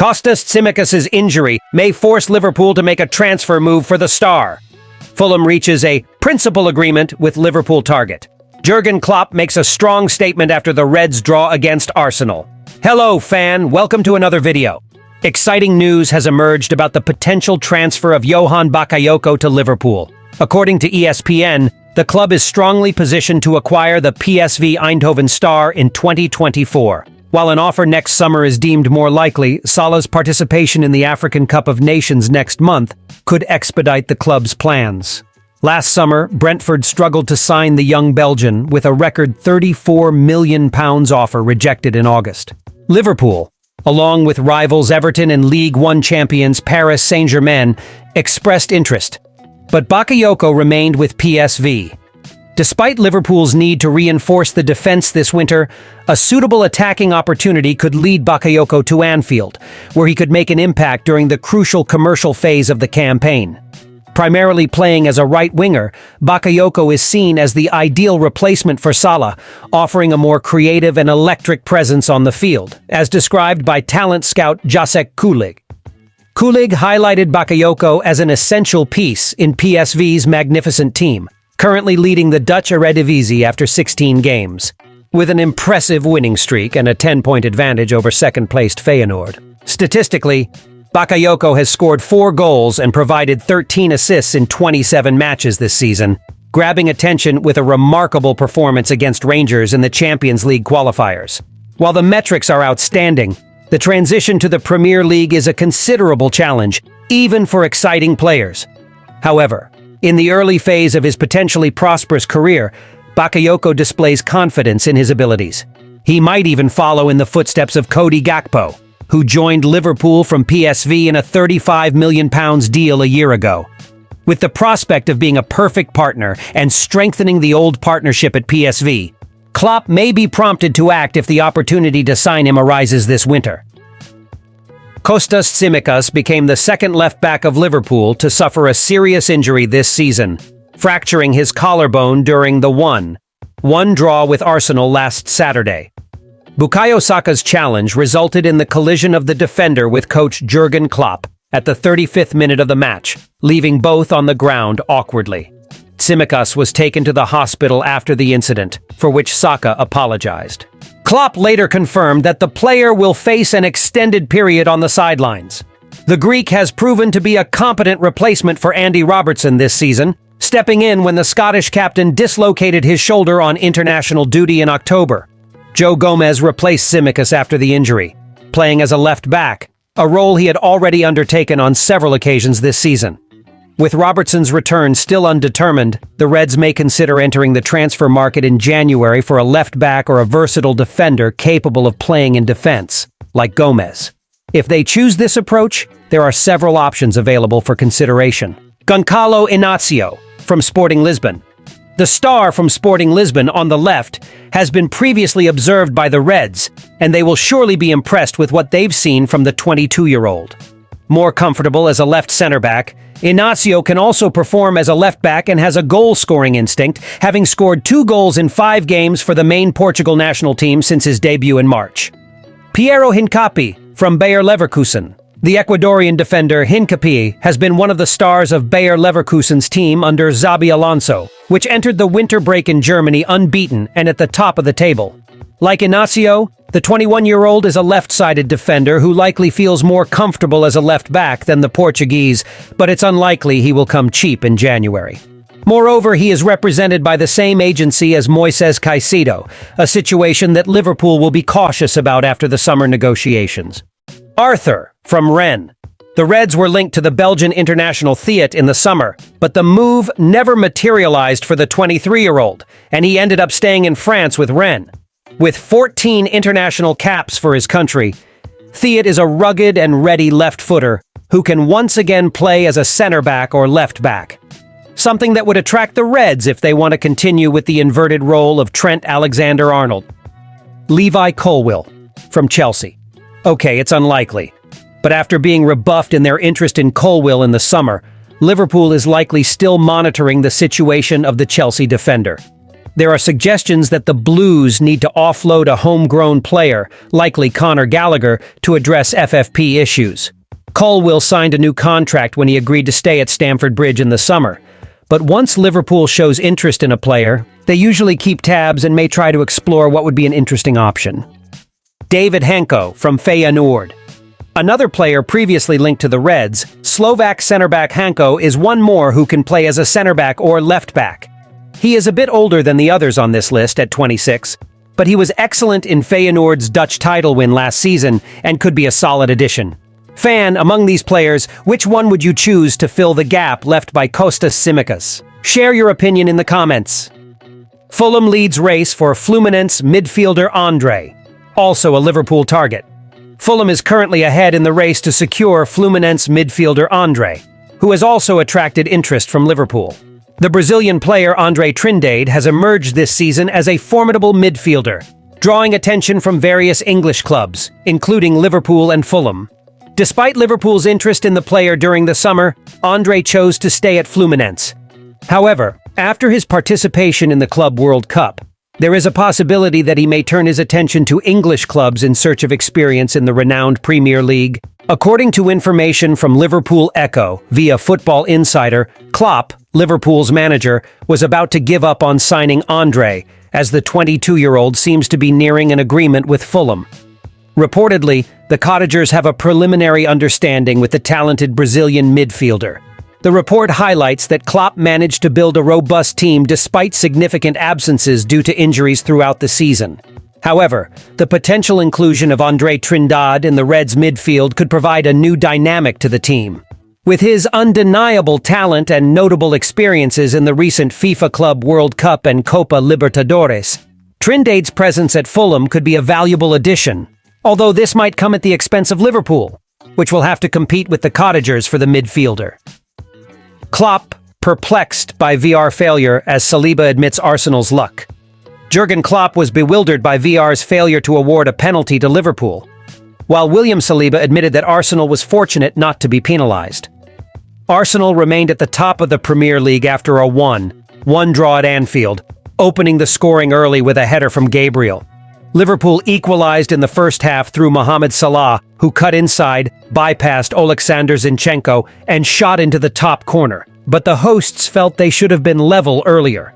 Kostas Tsimikas' injury may force Liverpool to make a transfer move for the star. Fulham reaches a principal agreement with Liverpool target. Jurgen Klopp makes a strong statement after the Reds' draw against Arsenal. Hello, fan. Welcome to another video. Exciting news has emerged about the potential transfer of Johan Bakayoko to Liverpool. According to ESPN, the club is strongly positioned to acquire the PSV Eindhoven star in 2024. While an offer next summer is deemed more likely, Salah's participation in the African Cup of Nations next month could expedite the club's plans. Last summer, Brentford struggled to sign the young Belgian with a record £34 million offer rejected in August. Liverpool, along with rivals Everton and League One champions Paris Saint-Germain, expressed interest, but Bakayoko remained with PSV. Despite Liverpool's need to reinforce the defense this winter, a suitable attacking opportunity could lead Bakayoko to Anfield, where he could make an impact during the crucial commercial phase of the campaign. Primarily playing as a right winger, Bakayoko is seen as the ideal replacement for Salah, offering a more creative and electric presence on the field, as described by talent scout Jacek Kulig. Kulig highlighted Bakayoko as an essential piece in PSV's magnificent team, currently leading the Dutch Eredivisie after 16 games, with an impressive winning streak and a 10-point advantage over second-placed Feyenoord. Statistically, Bakayoko has scored 4 goals and provided 13 assists in 27 matches this season, grabbing attention with a remarkable performance against Rangers in the Champions League qualifiers. While the metrics are outstanding, the transition to the Premier League is a considerable challenge, even for exciting players. However, in the early phase of his potentially prosperous career, Bakayoko displays confidence in his abilities. He might even follow in the footsteps of Cody Gakpo, who joined Liverpool from PSV in a £35 million deal a year ago. With the prospect of being a perfect partner and strengthening the old partnership at PSV, Klopp may be prompted to act if the opportunity to sign him arises this winter. Kostas Tsimikas became the second left-back of Liverpool to suffer a serious injury this season, fracturing his collarbone during the 1-1 draw with Arsenal last Saturday. Bukayo Saka's challenge resulted in the collision of the defender with coach Jurgen Klopp at the 35th minute of the match, leaving both on the ground awkwardly. Tsimikas was taken to the hospital after the incident, for which Saka apologized. Klopp later confirmed that the player will face an extended period on the sidelines. The Greek has proven to be a competent replacement for Andy Robertson this season, stepping in when the Scottish captain dislocated his shoulder on international duty in October. Joe Gomez replaced Tsimikas after the injury, playing as a left-back, a role he had already undertaken on several occasions this season. With Robertson's return still undetermined, the Reds may consider entering the transfer market in January for a left-back or a versatile defender capable of playing in defense, like Gomez. If they choose this approach, there are several options available for consideration. Goncalo Inacio, from Sporting Lisbon. The star from Sporting Lisbon on the left has been previously observed by the Reds, and they will surely be impressed with what they've seen from the 22-year-old. More comfortable as a left center-back, Inacio can also perform as a left-back and has a goal-scoring instinct, having scored 2 goals in 5 games for the main Portugal national team since his debut in March. Piero Hincapié, from Bayer Leverkusen. The Ecuadorian defender Hincapié has been one of the stars of Bayer Leverkusen's team under Xabi Alonso, which entered the winter break in Germany unbeaten and at the top of the table. Like Inacio, the 21-year-old is a left-sided defender who likely feels more comfortable as a left-back than the Portuguese, but it's unlikely he will come cheap in January. Moreover, he is represented by the same agency as Moises Caicedo, a situation that Liverpool will be cautious about after the summer negotiations. Arthur, from Rennes. The Reds were linked to the Belgian international Thiat in the summer, but the move never materialized for the 23-year-old, and he ended up staying in France with Rennes. With 14 international caps for his country, Thiat is a rugged and ready left-footer who can once again play as a center-back or left-back. Something that would attract the Reds if they want to continue with the inverted role of Trent Alexander-Arnold. Levi Colwill, from Chelsea. Okay, it's unlikely, but after being rebuffed in their interest in Colwill in the summer, Liverpool is likely still monitoring the situation of the Chelsea defender. there are suggestions that the Blues need to offload a homegrown player, likely Conor Gallagher, to address FFP issues. Colwill signed a new contract when he agreed to stay at Stamford Bridge in the summer. But once Liverpool shows interest in a player, they usually keep tabs and may try to explore what would be an interesting option. David Henko from Feyenoord. Another player previously linked to the Reds, Slovak centre-back Henko is one more who can play as a centre-back or left-back. He is a bit older than the others on this list at 26, but he was excellent in Feyenoord's Dutch title win last season and could be a solid addition. Fan, among these players, which one would you choose to fill the gap left by Kostas Tsimikas? Share your opinion in the comments. Fulham leads race for Fluminense midfielder Andre, also a Liverpool target. Fulham is currently ahead in the race to secure Fluminense midfielder Andre, who has also attracted interest from Liverpool. The Brazilian player Andre Trindade has emerged this season as a formidable midfielder, drawing attention from various English clubs, including Liverpool and Fulham. Despite Liverpool's interest in the player during the summer, Andre chose to stay at Fluminense. However, after his participation in the Club World Cup, there is a possibility that he may turn his attention to English clubs in search of experience in the renowned Premier League. According to information from Liverpool Echo via Football Insider, Klopp, Liverpool's manager, was about to give up on signing Andre, as the 22-year-old seems to be nearing an agreement with Fulham. Reportedly, the Cottagers have a preliminary understanding with the talented Brazilian midfielder. The report highlights that Klopp managed to build a robust team despite significant absences due to injuries throughout the season. However, the potential inclusion of Andre Trindade in the Reds' midfield could provide a new dynamic to the team. With his undeniable talent and notable experiences in the recent FIFA Club World Cup and Copa Libertadores, Trindade's presence at Fulham could be a valuable addition, although this might come at the expense of Liverpool, which will have to compete with the Cottagers for the midfielder. Klopp, perplexed by VR failure as Saliba admits Arsenal's luck. Jurgen Klopp was bewildered by VR's failure to award a penalty to Liverpool, while William Saliba admitted that Arsenal was fortunate not to be penalized. Arsenal remained at the top of the Premier League after a 1-1 draw at Anfield, opening the scoring early with a header from Gabriel. Liverpool equalized in the first half through Mohamed Salah, who cut inside, bypassed Oleksandr Zinchenko, and shot into the top corner. But the hosts felt they should have been level earlier.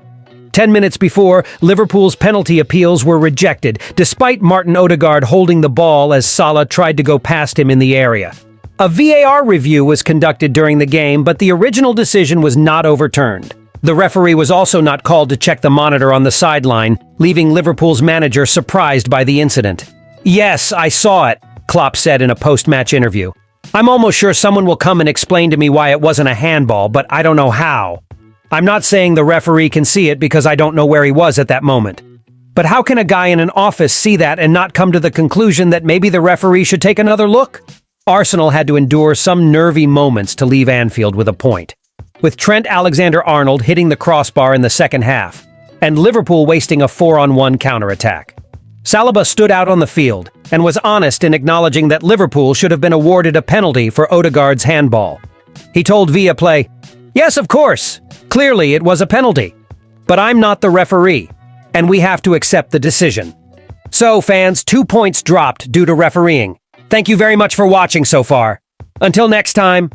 10 minutes before, Liverpool's penalty appeals were rejected, despite Martin Odegaard holding the ball as Salah tried to go past him in the area. A VAR review was conducted during the game, but the original decision was not overturned. The referee was also not called to check the monitor on the sideline, leaving Liverpool's manager surprised by the incident. "Yes, I saw it," Klopp said in a post-match interview. "I'm almost sure someone will come and explain to me why it wasn't a handball, but I don't know how. I'm not saying the referee can see it because I don't know where he was at that moment. But how can a guy in an office see that and not come to the conclusion that maybe the referee should take another look?" Arsenal had to endure some nervy moments to leave Anfield with a point, with Trent Alexander-Arnold hitting the crossbar in the second half, and Liverpool wasting a 4-on-1 counterattack. Saliba stood out on the field and was honest in acknowledging that Liverpool should have been awarded a penalty for Odegaard's handball. He told Viaplay, "Yes, of course. Clearly it was a penalty. But I'm not the referee, and we have to accept the decision." So, fans, 2 points dropped due to refereeing. Thank you very much for watching so far. Until next time.